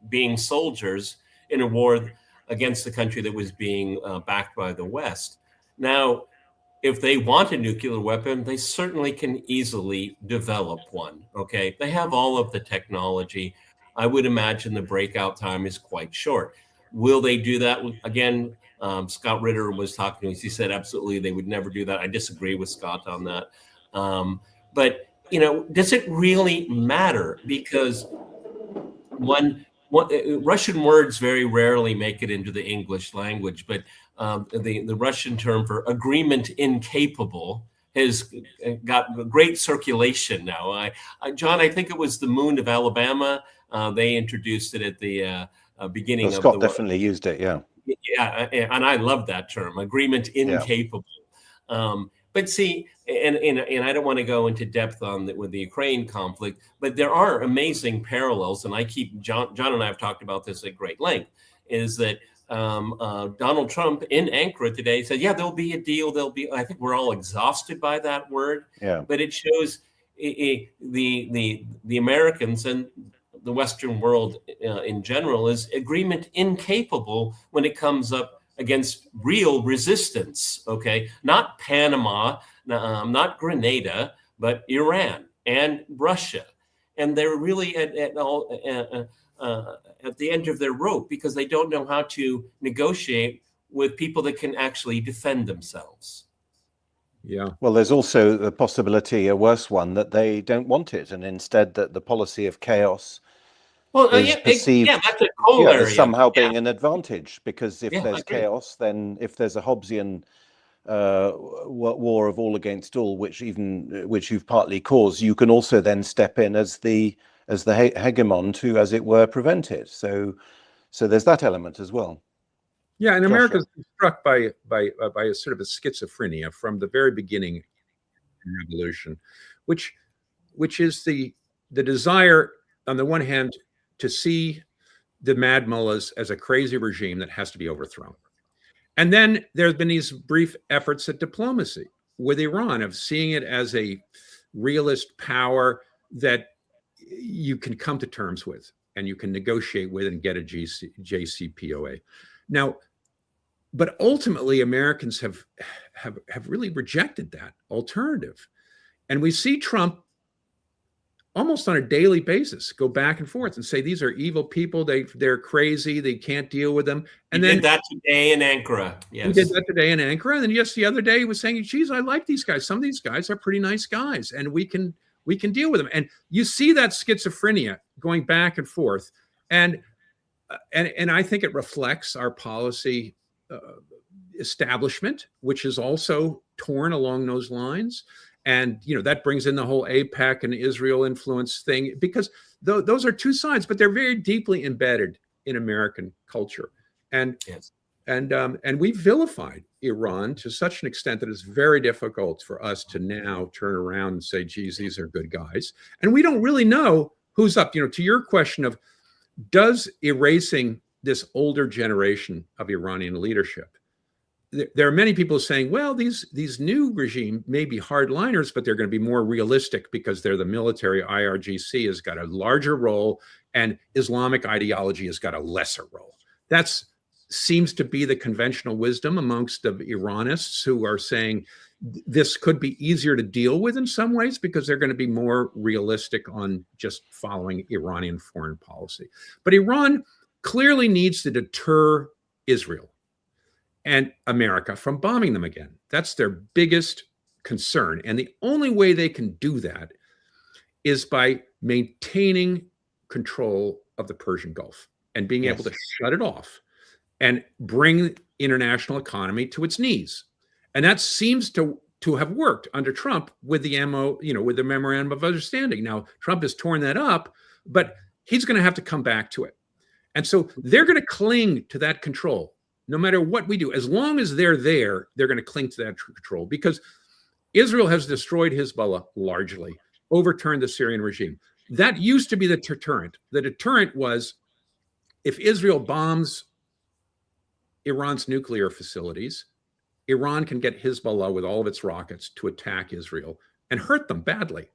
being soldiers in a war against the country that was being backed by the West. Now, if they want a nuclear weapon, they certainly can easily develop one, okay? They have all of the technology. I would imagine the breakout time is quite short. Will they do that? Again, Scott Ritter was talking to us. He said, absolutely, they would never do that. I disagree with Scott on that. But, does it really matter? Because Russian words very rarely make it into the English language, but the Russian term for agreement incapable has got great circulation now. John, I think it was the Moon of Alabama. They introduced it at the beginning of Scott definitely used it, yeah. Yeah, and I love that term, agreement incapable. Yeah. But see, and I don't want to go into depth with the Ukraine conflict, but there are amazing parallels, and John and I have talked about this at great length, is that Donald Trump in Ankara today said, yeah, there'll be a deal. I think we're all exhausted by that word, yeah. But it shows the Americans and the Western world in general is agreement incapable when it comes up against real resistance, okay? Not Panama, not Grenada, but Iran and Russia. And they're really at the end of their rope because they don't know how to negotiate with people that can actually defend themselves. Yeah. Well, there's also the possibility, a worse one, that they don't want it, and instead that the policy of chaos is perceived that's a corollary as somehow being an advantage, because if there's chaos, then if there's a Hobbesian war of all against all, which you've partly caused, you can also then step in as the hegemon to, as it were, prevent it. So there's that element as well. Yeah, and America's been struck by a sort of a schizophrenia from the very beginning of the revolution, which is the desire, on the one hand, to see the mad mullahs as a crazy regime that has to be overthrown. And then there's been these brief efforts at diplomacy with Iran of seeing it as a realist power that you can come to terms with and you can negotiate with and get a JCPOA. Now, But ultimately, Americans have really rejected that alternative. And we see Trump almost on a daily basis go back and forth and say, these are evil people. They're crazy. They can't deal with them. And he then did that today in Ankara. Yes. He did that today in Ankara. And then just the other day he was saying, geez, I like these guys. Some of these guys are pretty nice guys and we can deal with them. And you see that schizophrenia going back and forth. And I think it reflects our policy establishment, which is also torn along those lines. And, that brings in the whole AIPAC and Israel influence thing, because those are two sides, but they're very deeply embedded in American culture. And, yes. and we vilified Iran to such an extent that it's very difficult for us to now turn around and say, geez, these are good guys. And we don't really know who's up. To your question of, does erasing this older generation of Iranian leadership, there are many people saying, well, these new regime may be hardliners, but they're going to be more realistic because they're the military. IRGC has got a larger role and Islamic ideology has got a lesser role. That seems to be the conventional wisdom amongst the Iranists, who are saying this could be easier to deal with in some ways because they're going to be more realistic on just following Iranian foreign policy. But Iran clearly needs to deter Israel and America from bombing them again. That's their biggest concern. And the only way they can do that is by maintaining control of the Persian Gulf and being able to shut it off and bring the international economy to its knees. And that seems to have worked under Trump with the with the memorandum of understanding. Now, Trump has torn that up, but he's going to have to come back to it. And so they're going to cling to that control. No matter what we do, as long as they're there, they're going to cling to that control, because Israel has destroyed Hezbollah largely, overturned the Syrian regime. That used to be the deterrent. The deterrent was, if Israel bombs Iran's nuclear facilities, Iran can get Hezbollah with all of its rockets to attack Israel and hurt them badly.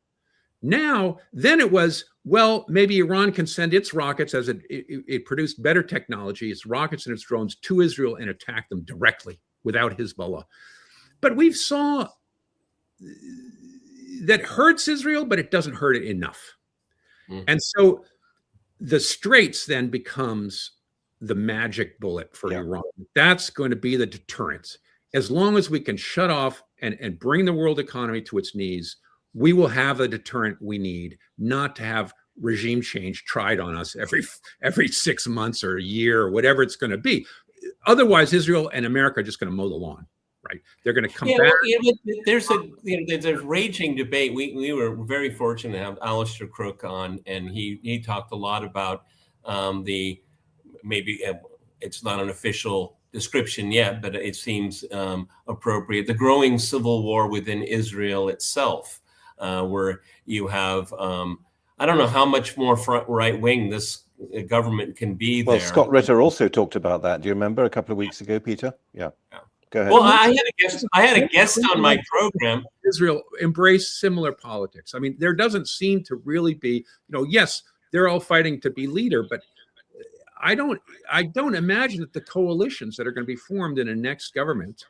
Now, then it was, well, maybe Iran can send its rockets, as it produced better technology, its rockets and its drones, to Israel and attack them directly without Hezbollah. But we saw that hurts Israel, but it doesn't hurt it enough. Mm. And so the straits then becomes the magic bullet for Iran. That's going to be the deterrent. As long as we can shut off and bring the world economy to its knees, we will have a deterrent we need, not to have regime change tried on us every 6 months or a year or whatever it's going to be. Otherwise, Israel and America are just going to mow the lawn, right? They're going to come back. There's a raging debate. We were very fortunate to have Alistair Crook on, and he talked a lot about maybe it's not an official description yet, but it seems appropriate. The growing civil war within Israel itself. Where you have, I don't know how much more right wing this government can be there. Well, Scott Ritter also talked about that. Do you remember a couple of weeks ago, Peter? Yeah. Go ahead. Well, I had a guest on my program. Israel embrace similar politics. I mean, there doesn't seem to really be, yes, they're all fighting to be leader, but I don't imagine that the coalitions that are going to be formed in a next government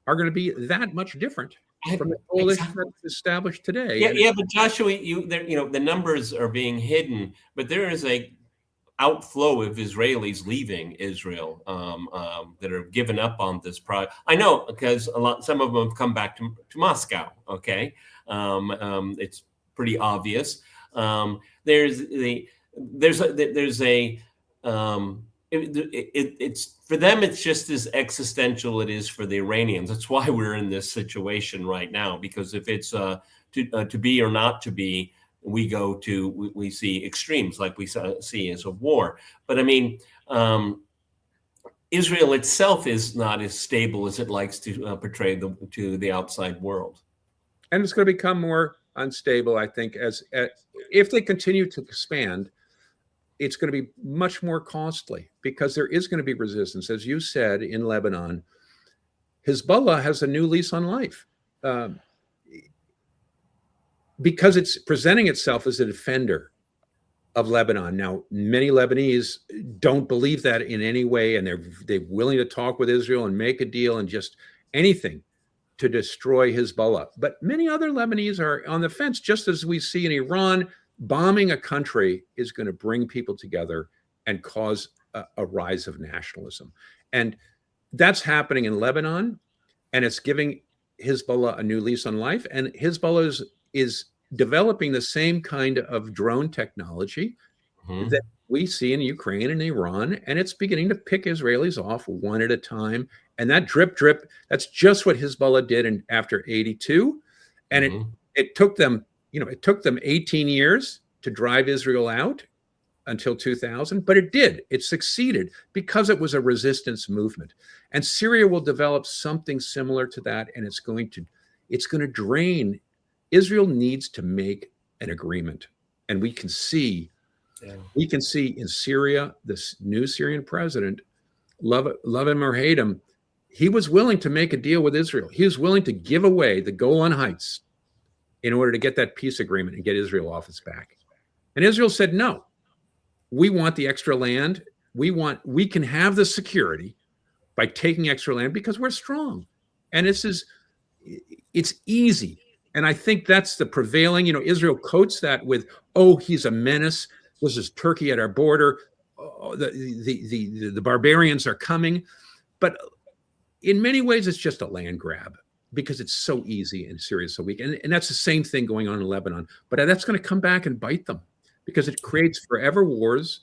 are going to be that much different from the coalition that's established today. Yeah, but Joshua, the numbers are being hidden, but there is a outflow of Israelis leaving Israel that are given up on this project. I know, because some of them have come back to Moscow. Okay, it's pretty obvious. It's for them, it's just as existential it is for the Iranians. That's why we're in this situation right now, because if it's to be or not to be, we see extremes like we see as a war. But I mean, Israel itself is not as stable as it likes to portray to the outside world. And it's going to become more unstable, I think, as if they continue to expand. It's going to be much more costly, because there is going to be resistance. As you said, in Lebanon, Hezbollah has a new lease on life because it's presenting itself as a defender of Lebanon. Now, many Lebanese don't believe that in any way, and they're willing to talk with Israel and make a deal and just anything to destroy Hezbollah. But many other Lebanese are on the fence, just as we see in Iran. Bombing a country is going to bring people together and cause a rise of nationalism. And that's happening in Lebanon, and it's giving Hezbollah a new lease on life. And Hezbollah is developing the same kind of drone technology that we see in Ukraine and Iran, and it's beginning to pick Israelis off one at a time. And that drip, that's just what Hezbollah did after 82. And it took them, it took them 18 years to drive Israel out until 2000, but it did. It succeeded because it was a resistance movement. And Syria will develop something similar to that, and it's going to drain. Israel needs to make an agreement, and we can see in Syria, this new Syrian president, love him or hate him, he was willing to make a deal with Israel. He was willing to give away the Golan Heights in order to get that peace agreement and get Israel off its back. And Israel said, no, we want the extra land. We can have the security by taking extra land because we're strong. And it's easy. And I think that's the prevailing, Israel coats that with, oh, he's a menace. This is Turkey at our border. Oh, the barbarians are coming. But in many ways, it's just a land grab because it's so easy and Syria is so weak. And that's the same thing going on in Lebanon. But that's going to come back and bite them because it creates forever wars,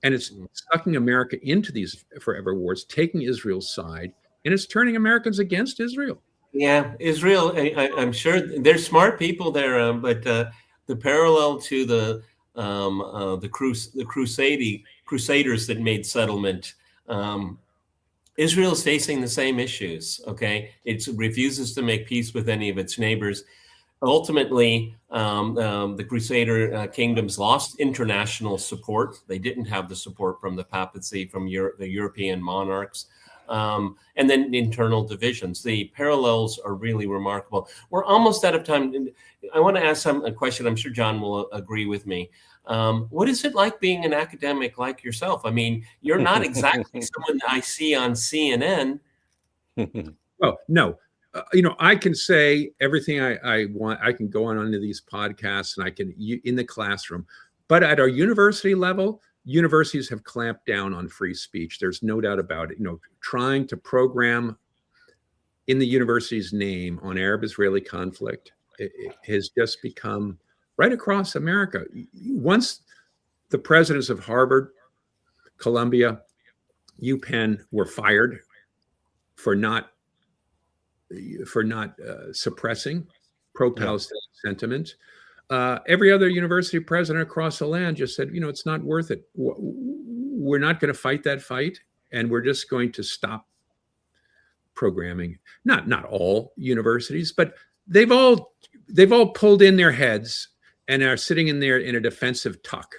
and it's sucking America into these forever wars, taking Israel's side, and it's turning Americans against Israel. Yeah, Israel, I'm sure there's smart people there, but the parallel to the Crusaders that made settlement, Israel is facing the same issues. Okay, it refuses to make peace with any of its neighbors. Ultimately, the Crusader kingdoms lost international support. They didn't have the support from the papacy, from the European monarchs. And then internal divisions. The parallels are really remarkable. We're almost out of time. I want to ask a question. I'm sure John will agree with me. What is it like being an academic like yourself? I mean, you're not exactly someone I see on CNN. Well, no. I can say everything I want. I can go on to these podcasts and I can in the classroom. But at our university level, universities have clamped down on free speech. There's no doubt about it. Trying to program in the university's name on Arab-Israeli conflict, it has just become right across America. Once the presidents of Harvard, Columbia, UPenn were fired for not suppressing pro-Palestinian sentiment. Every other university president across the land just said, it's not worth it. We're not going to fight that fight, and we're just going to stop programming. Not all universities, but they've all pulled in their heads and are sitting in there in a defensive tuck,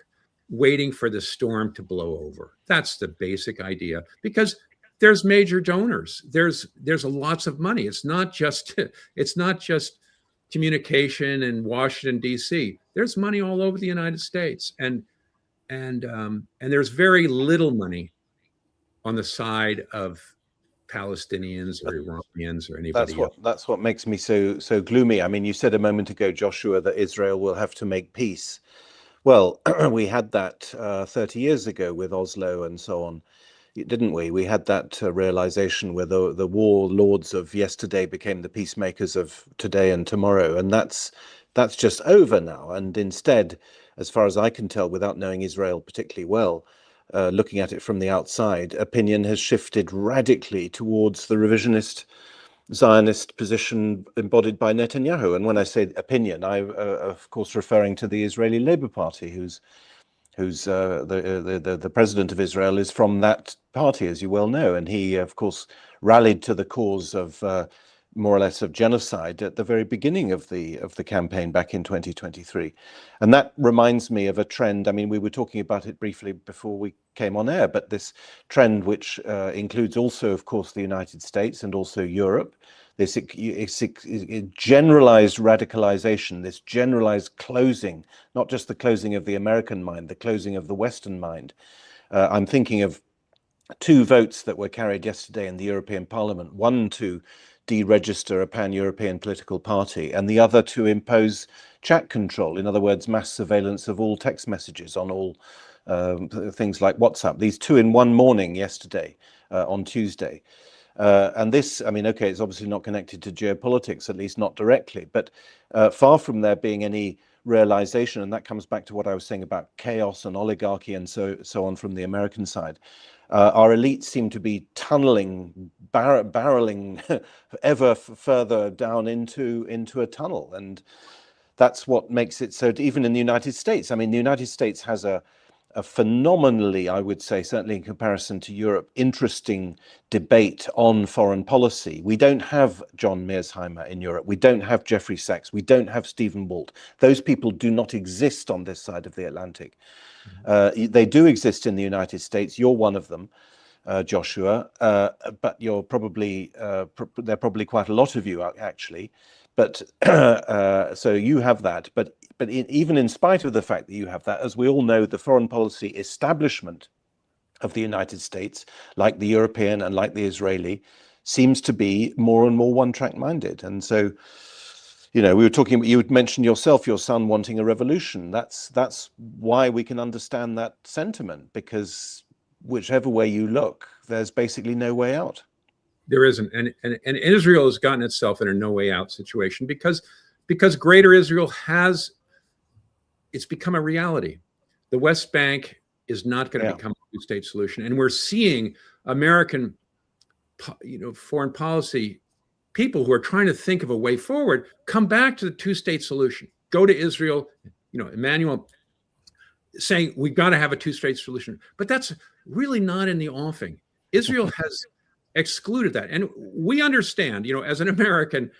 waiting for the storm to blow over. That's the basic idea, because there's major donors. There's lots of money. It's not just communication in Washington, D.C. There's money all over the United States, and there's very little money on the side of Palestinians or Iranians or anybody else. That's what makes me so gloomy. I mean, you said a moment ago, Joshua, that Israel will have to make peace. Well, we had that 30 years ago with Oslo and so on, didn't we? We had that realization where the warlords of yesterday became the peacemakers of today and tomorrow, and that's just over now. And instead, as far as I can tell, without knowing Israel particularly well, looking at it from the outside, opinion has shifted radically towards the revisionist Zionist position embodied by Netanyahu. And when I say opinion, I'm of course referring to the Israeli Labour Party, who's the president of Israel is from that party, as you well know, and he of course rallied to the cause of more or less of genocide at the very beginning of the campaign back in 2023. And that reminds me of a trend. I mean, we were talking about it briefly before we came on air, but this trend which includes also, of course, the United States and also Europe, this generalized radicalization, this generalized closing, not just the closing of the American mind, the closing of the Western mind. I'm thinking of 2 votes that were carried yesterday in the European Parliament, one to deregister a pan-European political party and the other to impose chat control. In other words, mass surveillance of all text messages on all things like WhatsApp. These 2 in one morning yesterday on Tuesday. And this, I mean, okay, it's obviously not connected to geopolitics, at least not directly, but far from there being any realization, and that comes back to what I was saying about chaos and oligarchy and so on from the American side. Our elites seem to be tunneling, barreling ever further down into a tunnel, and that's what makes it so. Even in the United States, I mean, the United States has a phenomenally, I would say, certainly in comparison to Europe, interesting debate on foreign policy. We don't have John Mearsheimer in Europe. We don't have Jeffrey Sachs. We don't have Stephen Walt. Those people do not exist on this side of the Atlantic. They do exist in the United States. You're one of them, Joshua, but you're probably, there are probably quite a lot of you actually. But so you have that. But even in spite of the fact that you have that, as we all know, the foreign policy establishment of the United States, like the European and like the Israeli, seems to be more and more one-track minded. And so, you know, we were talking, you mentioned yourself, your son wanting a revolution. That's why we can understand that sentiment, because whichever way you look, there's basically no way out. There isn't, and Israel has gotten itself in a no way out situation because Greater Israel it's become a reality. The West Bank is not going to become a two-state solution, and we're seeing American, foreign policy people who are trying to think of a way forward come back to the two-state solution. Go to Israel, Emmanuel saying we've got to have a two-state solution, but that's really not in the offing. Israel has excluded that. And we understand, as an American,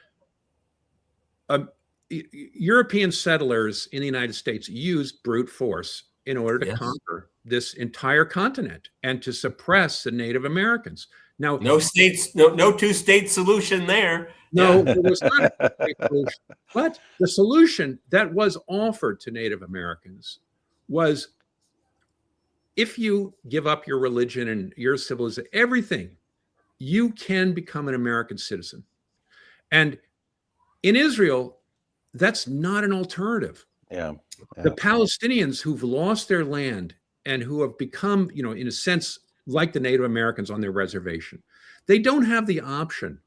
European settlers in the United States used brute force in order to conquer this entire continent and to suppress the Native Americans. Now, no two-state solution there. No, it was not a two-state solution. But the solution that was offered to Native Americans was, if you give up your religion and your civilization, everything, you can become an American citizen. And in Israel, that's not an alternative. Yeah. The Palestinians who've lost their land and who have become, in a sense, like the Native Americans on their reservation, they don't have the option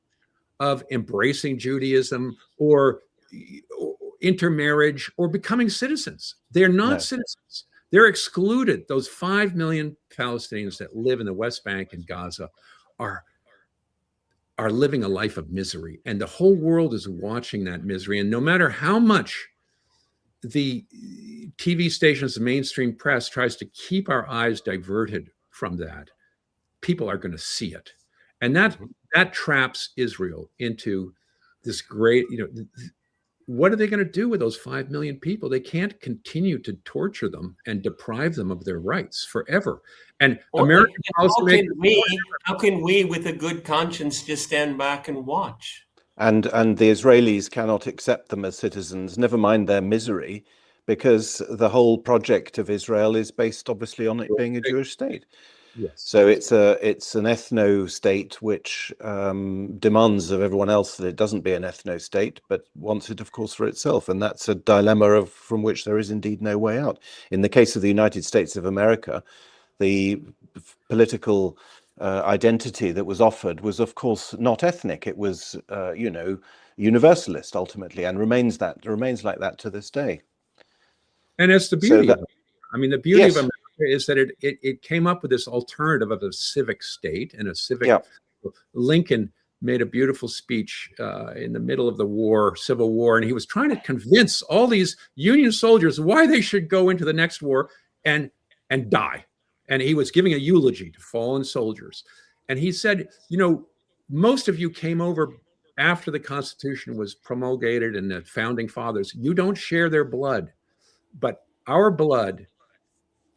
of embracing Judaism or intermarriage or becoming citizens. They're not citizens. They're excluded. Those 5 million Palestinians that live in the West Bank and Gaza are living a life of misery, and the whole world is watching that misery. And no matter how much the TV stations, the mainstream press tries to keep our eyes diverted from that, people are going to see it. And that traps Israel into this great, what are they going to do with those 5 million people? They can't continue to torture them and deprive them of their rights forever. And American policy, how can we, with a good conscience, just stand back and watch? And the Israelis cannot accept them as citizens, never mind their misery, because the whole project of Israel is based obviously on it being a Jewish state. Yes. So it's an ethno state which demands of everyone else that it doesn't be an ethno state, but wants it, of course, for itself. And that's a dilemma from which there is indeed no way out. In the case of the United States of America, the political identity that was offered was, of course, not ethnic. It was, universalist ultimately, and remains like that to this day. And it's the beauty of it. I mean, the beauty of America is that it came up with this alternative of a civic state and a civic. Yeah. Lincoln made a beautiful speech in the middle of the Civil War, and he was trying to convince all these Union soldiers why they should go into the next war and die. And he was giving a eulogy to fallen soldiers. And he said, most of you came over after the Constitution was promulgated and the founding fathers. You don't share their blood, but our blood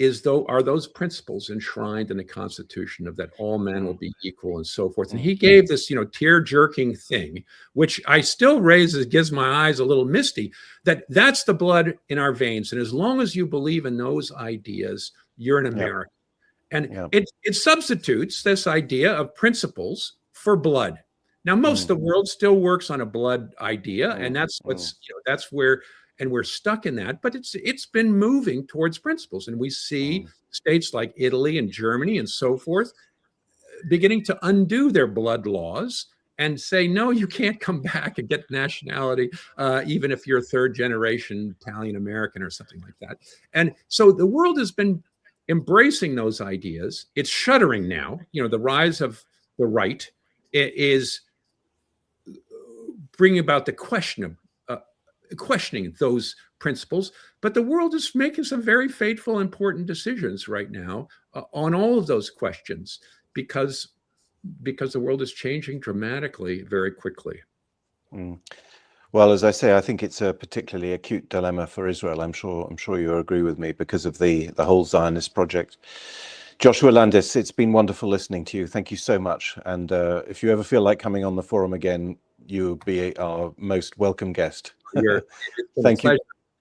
are those principles enshrined in the Constitution of that all men will be equal and so forth. And he Mm. gave this, tear-jerking thing, which I still gives my eyes a little misty, that's the blood in our veins. And as long as you believe in those ideas, you're an American. And it substitutes this idea of principles for blood. Now, most of the world still works on a blood idea, and that's that's where, and we're stuck in that. But it's been moving towards principles, and we see states like Italy and Germany and so forth beginning to undo their blood laws and say, no, you can't come back and get nationality, even if you're third generation Italian American or something like that. And so the world has been embracing those ideas. It's shuddering now. The rise of the right is bringing about the question of questioning those principles. But the world is making some very fateful, important decisions right now on all of those questions because the world is changing dramatically very quickly. Well, as I say, I think it's a particularly acute dilemma for Israel. I'm sure you agree with me because of the whole Zionist project. Joshua Landis, it's been wonderful listening to you. Thank you so much. And if you ever feel like coming on the forum again, you'll be our most welcome guest. Thank you.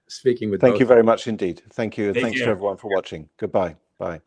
Speaking with Thank you very much indeed. Thank you. And thanks to everyone for watching. Goodbye. Bye.